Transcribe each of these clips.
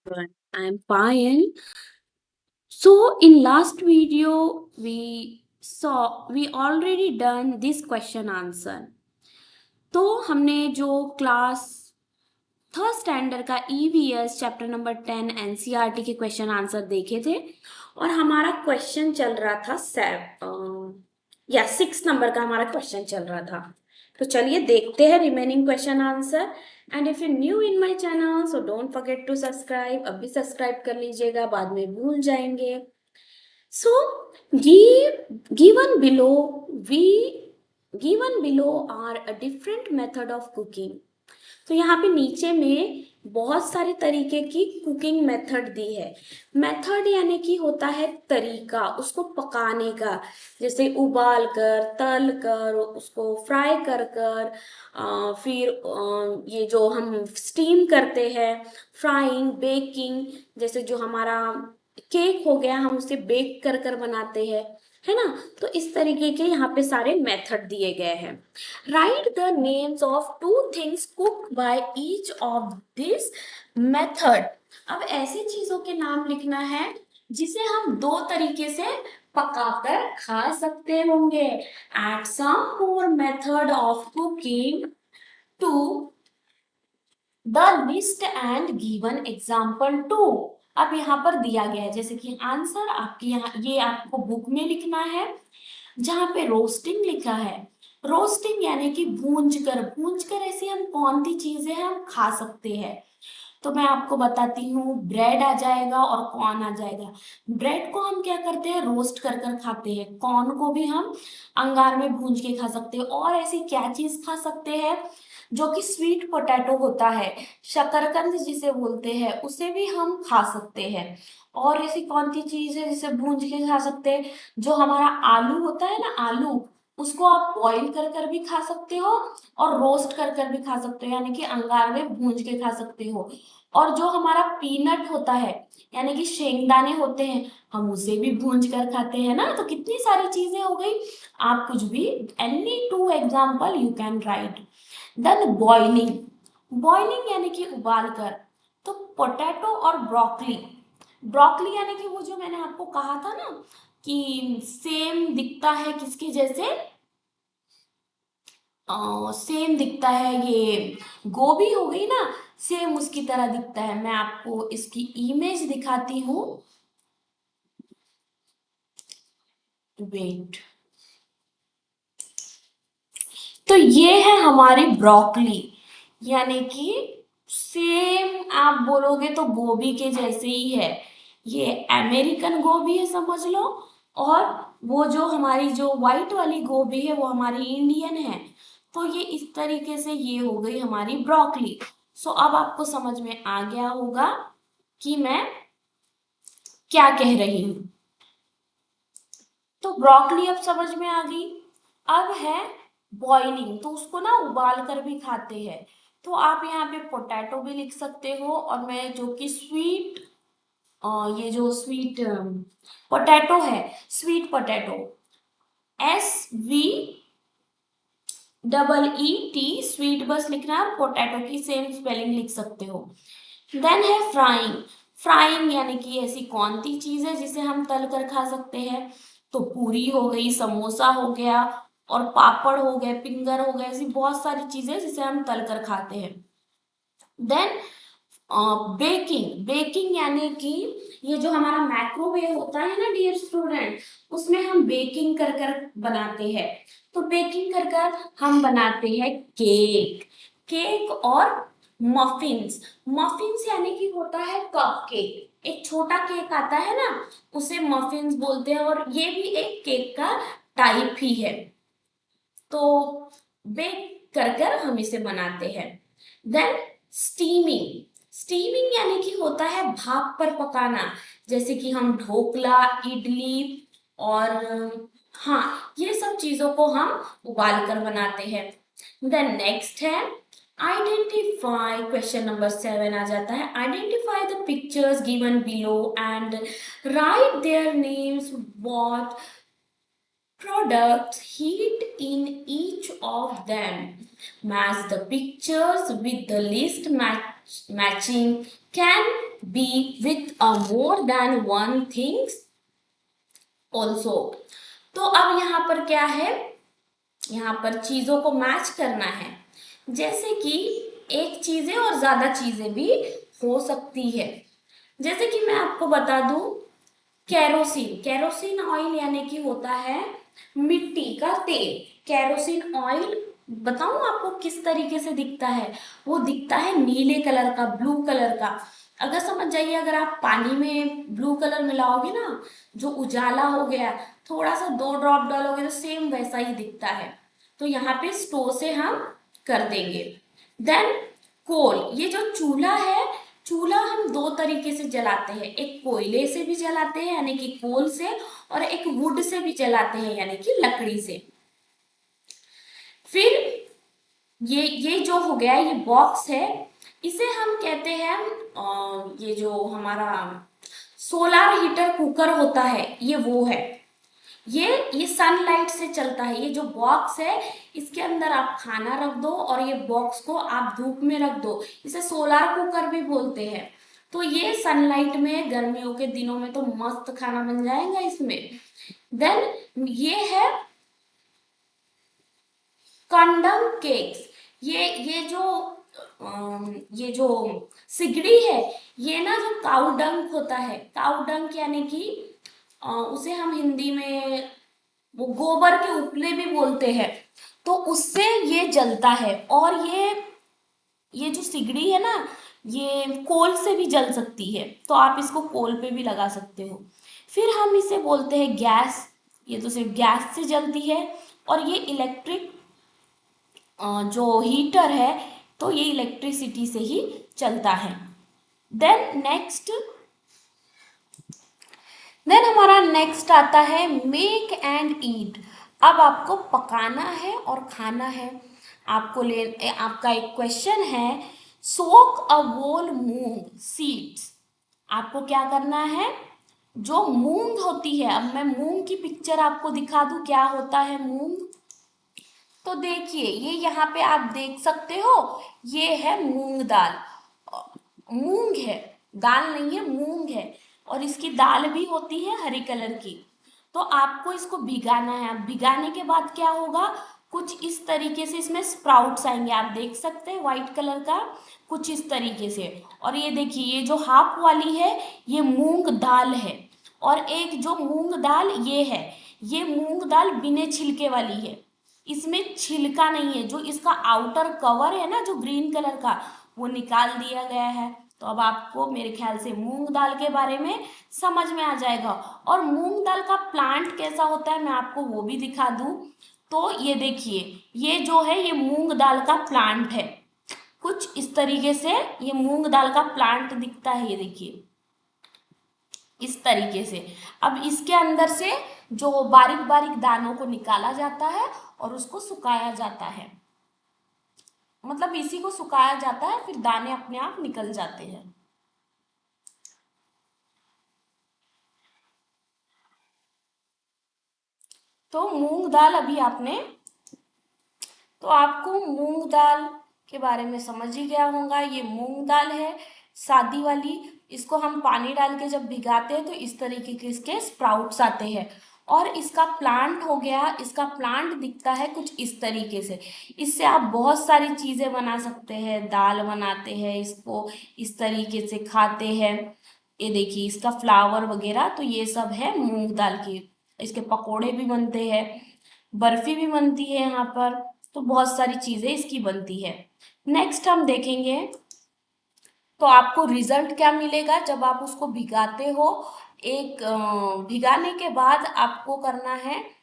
everyone. I'm fine. So in last video we already done this question answer. तो हमने जो class third standard का EVS chapter number 10 NCERT के question answer देखे थे और हमारा क्वेश्चन चल रहा था 6 नंबर का हमारा क्वेश्चन चल रहा था। तो चलिए देखते हैं remaining question answer. And if you new in my channel so don't forget to subscribe. अभी सब्सक्राइब कर लीजिएगा, बाद में भूल जाएंगे। So, given below, given below are a different method of cooking. तो यहाँ पे नीचे में बहुत सारे तरीके की कुकिंग मेथड दी है। मेथड यानी कि होता है तरीका उसको पकाने का, जैसे उबाल कर, तल कर, उसको फ्राई कर कर, फिर ये जो हम स्टीम करते हैं, फ्राइंग, बेकिंग, जैसे जो हमारा केक हो गया हम उसे बेक कर कर बनाते हैं, है ना। तो इस तरीके के यहाँ पे सारे मेथड दिए गए हैं। Right the names of two things cooked by each of this method. अब ऐसी चीजों के नाम लिखना है जिसे हम दो तरीके से पकाकर खा सकते होंगे। Add some more method of cooking to the list and given example too. अब यहाँ पर दिया गया है जैसे कि आंसर आपके यहाँ ये आपको बुक में लिखना है, जहाँ पे रोस्टिंग लिखा है। रोस्टिंग यानी कि भूंज कर ऐसी हम कौन सी चीजें हम खा सकते हैं। तो मैं आपको बताती हूँ, ब्रेड आ जाएगा और कॉर्न आ जाएगा। ब्रेड को हम क्या करते हैं, रोस्ट कर कर खाते हैं। कॉर्न को भी हम अंगार में भूंज के खा सकते हैं। और ऐसी क्या चीज खा सकते हैं जो कि स्वीट पोटैटो होता है, शकरकंद जिसे बोलते हैं, उसे भी हम खा सकते हैं। और ऐसी कौन सी चीज है जिसे भूंज के खा सकते हैं, जो हमारा आलू होता है ना, आलू, उसको आप बॉईल कर कर भी खा सकते हो और रोस्ट कर कर भी खा सकते हो, यानी कि अंगार में भूंज के खा सकते हो। और जो हमारा पीनट होता है, यानी कि शेंगदाने होते हैं, हम उसे भी भूंज कर खाते हैं ना। तो कितनी सारी चीजें हो गई। आप कुछ भी any two example you can write. Then boiling, boiling यानी कि उबाल कर। तो पोटैटो और ब्रोकली, ब्रोकली यानी कि वो जो मैंने आपको कहा था ना कि सेम दिखता है किसके जैसे, सेम दिखता है, ये गोभी हो गई ना, सेम उसकी तरह दिखता है। मैं आपको इसकी इमेज दिखाती हूँ, वेट। तो ये है हमारी ब्रोकली, यानी कि सेम आप बोलोगे तो गोभी के जैसे ही है। ये अमेरिकन गोभी है समझ लो, और वो जो हमारी जो व्हाइट वाली गोभी है वो हमारी इंडियन है। तो ये इस तरीके से ये हो गई हमारी ब्रोकली। सो अब आपको समझ में आ गया होगा कि मैं क्या कह रही हूँ। तो ब्रोकली अब समझ में आ गई। अब है बॉइलिंग, तो उसको ना उबाल कर भी खाते हैं। तो आप यहाँ पे पोटैटो भी लिख सकते हो, और मैं जो कि स्वीट, ये जो स्वीट पोटैटो है, sweet potato, SV double ET, sweet बस लिखना है, पोटैटो की सेम स्पेलिंग लिख सकते हो। देन है फ्राइंग, फ्राइंग यानी कि ऐसी कौन सी चीज है जिसे हम तल कर खा सकते हैं। तो पूरी हो गई, समोसा हो गया, और पापड़ हो गए, फिंगर हो गए, ऐसी बहुत सारी चीजें जिसे हम तल कर खाते हैं। देन बेकिंग, बेकिंग यानी कि ये जो हमारा माइक्रोवेव होता है ना डियर स्टूडेंट, उसमें हम बेकिंग कर कर बनाते हैं। तो बेकिंग कर कर हम बनाते हैं केक, केक और मफिन्स। मफिन्स यानी कि होता है कप केक, एक छोटा केक आता है ना, उसे मफिन्स बोलते हैं, और ये भी एक केक का टाइप ही है। तो बेक कर कर हम इसे बनाते हैं। देन स्टीमिंग, स्टीमिंग यानी कि होता है भाप पर पकाना, जैसे कि हम ढोकला, इडली, और हाँ, ये सब चीजों को हम उबाल कर बनाते हैं। देन नेक्स्ट है आइडेंटिफाई, क्वेश्चन नंबर 7 आ जाता है। Identify the pictures given below and right their names, what products heat in each of them. Match the pictures with the list matching. Can be with a more than one things also. तो अब यहाँ पर क्या है, यहाँ पर चीजों को मैच करना है, जैसे कि एक चीजें और ज्यादा चीजें भी हो सकती है। जैसे कि मैं आपको बता दूं, केरोसिन, केरोसिन ऑयल यानी कि होता है मिट्टी का तेल। केरोसिन ऑयल बताऊं आपको किस तरीके से दिखता है, वो दिखता है नीले कलर का, ब्लू कलर का। अगर समझ जाइए, अगर आप पानी में ब्लू कलर मिलाओगे ना, जो उजाला हो गया, थोड़ा सा 2 ड्रॉप डालोगे तो सेम वैसा ही दिखता है। तो यहाँ पे स्टोव से हम कर देंगे। देन कोल, ये जो चूल्हा है, चूल्हा हम 2 तरीके से जलाते हैं, एक कोयले से भी जलाते हैं यानी कि कोल से, और एक वुड से भी जलाते हैं यानी कि लकड़ी से। फिर ये जो हो गया, ये बॉक्स है, इसे हम कहते हैं ये जो हमारा सोलार हीटर कुकर होता है, ये वो है। ये सनलाइट से चलता है। ये जो बॉक्स है, इसके अंदर आप खाना रख दो और ये बॉक्स को आप धूप में रख दो, इसे सोलार कुकर भी बोलते हैं। तो ये सनलाइट में गर्मियों के दिनों में तो मस्त खाना बन जाएगा इसमें। देन ये है कंडम केक्स। ये जो सिगड़ी है, ये ना जो काऊ डंक होता है, काऊ डंक यानी कि उसे हम हिंदी में वो गोबर के उपले भी बोलते हैं, तो उससे ये जलता है। और ये जो सिगड़ी है ना, ये कोल से भी जल सकती है, तो आप इसको कोल पे भी लगा सकते हो। फिर हम इसे बोलते हैं गैस, ये तो सिर्फ गैस से जलती है। और ये इलेक्ट्रिक जो हीटर है, तो ये इलेक्ट्रिसिटी से ही चलता है। देन हमारा नेक्स्ट आता है मेक एंड ईट। अब आपको पकाना है और खाना है। आपका एक क्वेश्चन है, सोक अ होल मूंग सीड्स। आपको क्या करना है, जो मूंग होती है, अब मैं मूंग की पिक्चर आपको दिखा दूं, क्या होता है मूंग। तो देखिए, ये यहाँ पे आप देख सकते हो, ये है मूंग दाल। मूंग है, दाल नहीं है, मूंग है। और इसकी दाल भी होती है हरी कलर की। तो आपको इसको भिगाना है। अब भिगाने के बाद क्या होगा, कुछ इस तरीके से इसमें स्प्राउट्स आएंगे, आप देख सकते हैं व्हाइट कलर का, कुछ इस तरीके से। और ये देखिए, ये जो हाफ वाली है, ये मूंग दाल है। और एक जो मूंग दाल ये है, ये मूंग दाल बिना छिलके वाली है, इसमें छिलका नहीं है। जो इसका आउटर कवर है ना, जो ग्रीन कलर का, वो निकाल दिया गया है। तो अब आपको मेरे ख्याल से मूंग दाल के बारे में समझ में आ जाएगा। और मूंग दाल का प्लांट कैसा होता है, मैं आपको वो भी दिखा दूं। तो ये देखिए, ये जो है, ये मूंग दाल का प्लांट है, कुछ इस तरीके से ये मूंग दाल का प्लांट दिखता है। ये देखिए इस तरीके से। अब इसके अंदर से जो बारीक बारीक दानों को निकाला जाता है और उसको सुखाया जाता है, मतलब इसी को सुखाया जाता है, फिर दाने अपने आप निकल जाते हैं। तो मूंग दाल अभी आपने, तो आपको मूंग दाल के बारे में समझ ही गया होगा। ये मूंग दाल है सादी वाली, इसको हम पानी डाल के जब भिगाते हैं तो इस तरीके के इसके स्प्राउट्स आते हैं। और इसका प्लांट हो गया, इसका प्लांट दिखता है कुछ इस तरीके से। इससे आप बहुत सारी चीज़ें बना सकते हैं, दाल बनाते हैं, इसको इस तरीके से खाते हैं। ये देखिए इसका फ्लावर वगैरह, तो ये सब है मूंग दाल के। इसके पकोड़े भी बनते हैं, बर्फी भी बनती है यहाँ पर, तो बहुत सारी चीज़ें इसकी बनती है। नेक्स्ट हम देखेंगे, तो आपको रिजल्ट क्या मिलेगा जब आप उसको भिगाते हो। एक भिगाने के बाद आपको करना है,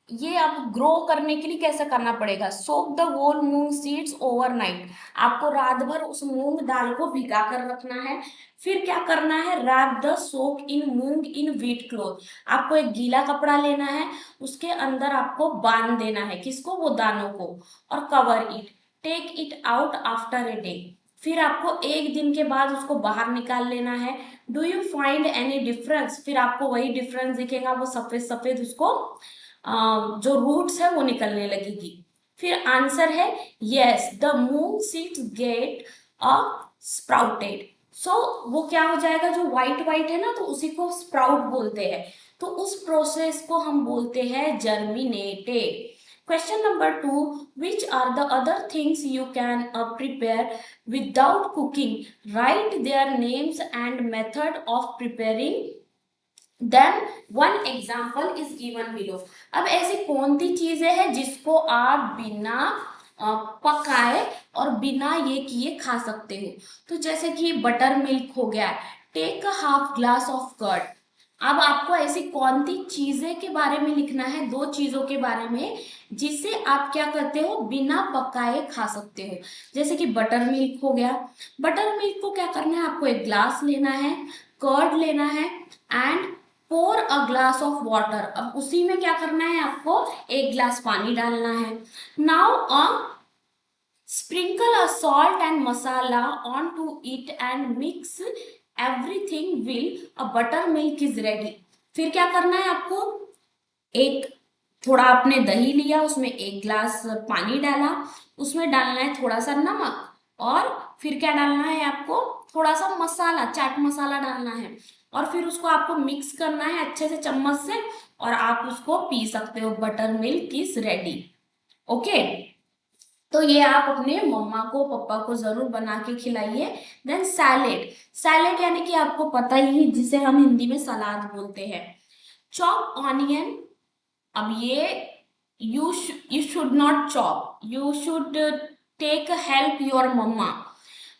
ये अब ग्रो करने के लिए कैसे करना पड़ेगा, soak the whole moong seeds overnight. आपको रात भर उस मूंग दाल को भिगा कर रखना है। फिर क्या करना है, wrap the soak in moong in wheat cloth. आपको एक गीला कपड़ा लेना है, उसके अंदर आपको बांध देना है, किसको, वो दानों को। और cover it, take it out after a day. फिर आपको एक दिन के बाद उसको बाहर निकाल लेना है। Do you find any difference, फिर आपको वही डिफरेंस दिखेगा, वो सफेद सफेद उसको जो रूट्स है वो निकलने लगेगी। फिर आंसर है yes, the moong seeds get a sprouted. So वो क्या हो जाएगा, जो व्हाइट व्हाइट है ना, तो उसी को स्प्राउट बोलते हैं। तो उस प्रोसेस को हम बोलते हैं germinated. Question number 2, which are the other things you can prepare without cooking, write their names and method of preparing then one example is given below. अब ऐसी कौन सी चीजें हैं जिसको आप बिना पकाए और बिना ये किए खा सकते हो। तो जैसे कि बटर मिल्क हो गया, take a half glass of curd. अब आपको ऐसी कौन सी चीजें के बारे में लिखना है, दो चीजों के बारे में जिसे आप क्या करते हो, बिना पकाए खा सकते हो। जैसे कि बटर मिल्क हो गया, बटर मिल्क को क्या करना है, आपको एक ग्लास लेना है, कर्ड लेना है and pour a glass of water. अब उसी में क्या करना है, आपको एक ग्लास पानी डालना है। Now sprinkle a salt and masala onto it and mix everything will a buttermilk is ready। फिर क्या करना है आपको, एक थोड़ा आपने दही लिया, उसमें एक ग्लास पानी डाला, उसमें डालना है थोड़ा सा नमक और फिर क्या डालना है आपको, थोड़ा सा मसाला, चाट मसाला डालना है और फिर उसको आपको मिक्स करना है अच्छे से चम्मच से और आप उसको पी सकते हो। Butter milk is ready. Okay, तो ये आप अपने मम्मा को पापा को जरूर बना के खिलाइए। देन सैलेड, सैलेड यानी कि आपको पता ही है जिसे हम हिंदी में सलाद बोलते हैं। चॉप ऑनियन, अब ये you should not chop, you should take help your mamma.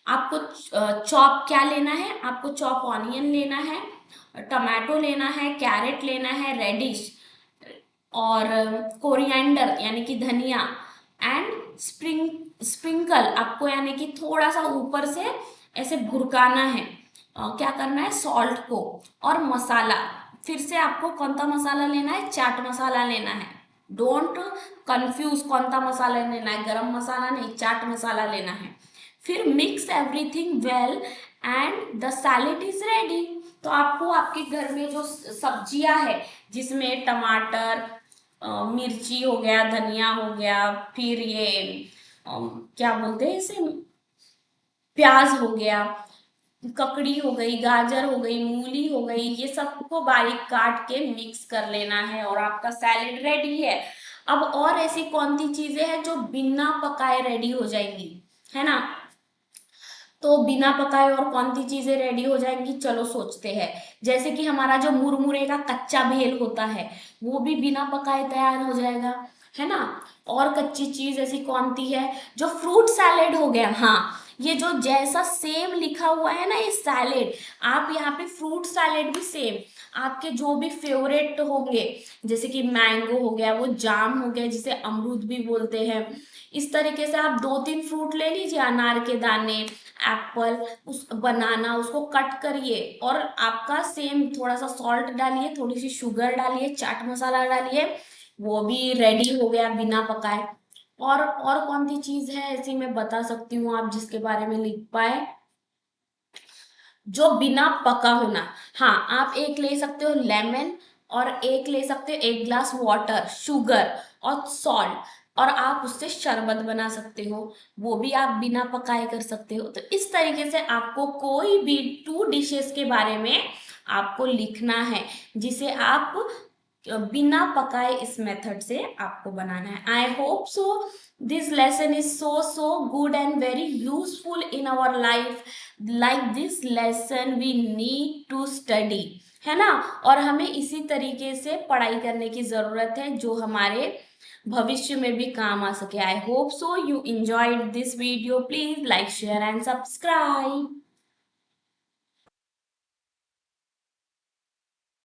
आपको चॉप क्या लेना है, आपको चॉप ऑनियन लेना है, टमाटो लेना है, कैरेट लेना है, रेडिश और कोरिएंडर यानी कि धनिया एंड स्प्रिंकल, आपको यानी कि थोड़ा सा ऊपर से ऐसे भुरकाना है। क्या करना है, सॉल्ट को और मसाला। फिर से आपको कौन सा मसाला लेना है, चाट मसाला लेना है। डोंट कंफ्यूज कौन सा मसाला लेना है, गरम मसाला नहीं, चाट मसाला लेना है। फिर mix everything well and the salad is ready. तो आपको आपके घर में जो सब्जियां है जिसमें टमाटर, मिर्ची हो गया, धनिया हो गया, फिर ये क्या बोलते हैं इसे, प्याज हो गया, ककड़ी हो गई, गाजर हो गई, मूली हो गई, ये सबको बारीक काट के मिक्स कर लेना है और आपका सैलेड रेडी है। अब और ऐसी कौन सी चीजें हैं जो बिना पकाए रेडी हो जाएंगी, है ना। तो बिना पकाए और कौन सी चीजें रेडी हो जाएंगी, चलो सोचते हैं। जैसे कि हमारा जो मुरमुरे का कच्चा भेल होता है वो भी बिना पकाए तैयार हो जाएगा, है ना। और कच्ची चीज ऐसी कौन सी है, जो फ्रूट सैलेड हो गया। हाँ, ये जो जैसा सेम लिखा हुआ है ना ये सैलेड, आप यहाँ पे फ्रूट सैलेड भी सेम आपके जो भी फेवरेट होंगे, जैसे कि मैंगो हो गया, वो जाम हो गया जिसे अमरूद भी बोलते हैं। इस तरीके से आप 2-3 फ्रूट ले लीजिए, अनार के दाने, एप्पल, उस बनाना, उसको कट करिए और आपका सेम थोड़ा सा सॉल्ट डालिए, थोड़ी सी शुगर डालिए, चाट मसाला डालिए, वो भी रेडी हो गया बिना पकाए। और कौन सी चीज है ऐसी मैं बता सकती हूँ आप जिसके बारे में लिख पाए, जो बिना पका होना। हाँ, आप एक ले सकते हो लेमन और एक ले सकते हो एक ग्लास वाटर, शुगर और सॉल्ट, और आप उससे शरबत बना सकते हो, वो भी आप बिना पकाए कर सकते हो। तो इस तरीके से आपको कोई भी 2 डिशेस के बारे में आपको लिखना है जिसे आप बिना पकाए इस मेथड से आपको बनाना है। I hope so this lesson is so good and very useful in our life। like this lesson we need to study, है ना। और हमें इसी तरीके से पढ़ाई करने की जरूरत है जो हमारे भविष्य में भी काम आ सके। I hope so you enjoyed this video। please like, share and subscribe।